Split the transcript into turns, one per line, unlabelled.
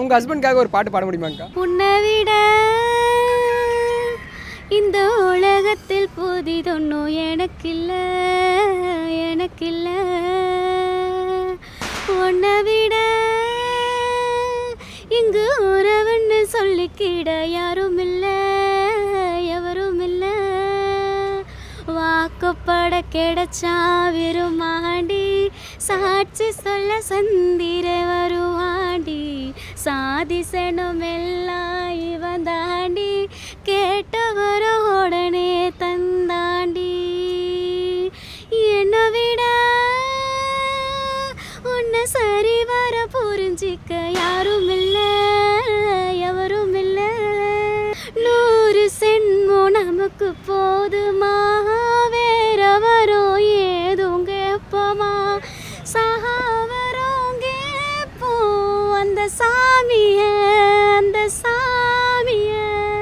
உங்கள் ஹஸ்பண்ட்காக ஒரு பாட்டு பாட முடியுமாங்க்கா?
உன்னை விட இந்த உலகத்தில் புதிதொன்னும் எனக்கில்ல எனக்கில்ல, உன்னை விட இங்கு உறவுன்னு சொல்லிக்கிட யாரும் இல்லை எவரும் இல்லை. வாக்குப்பட கிடைச்சா விரும்மாண்டி, சாட்சி சொல்ல சந்திர வருவாண்டி, சாதிசனும் எல்லாம் இவன் தாண்டி, கேட்டவர உடனே தந்தாண்டி. என்னை விட உன்னை சரி வர புரிஞ்சிக்க யாரும் இல்லை எவரும் இல்லை. 100 சென்மோ நமக்கு போதுமா, வேற வரும் ஏதும் கேட்போமா, சகாவரம் கேட்போம் அந்த சாமியை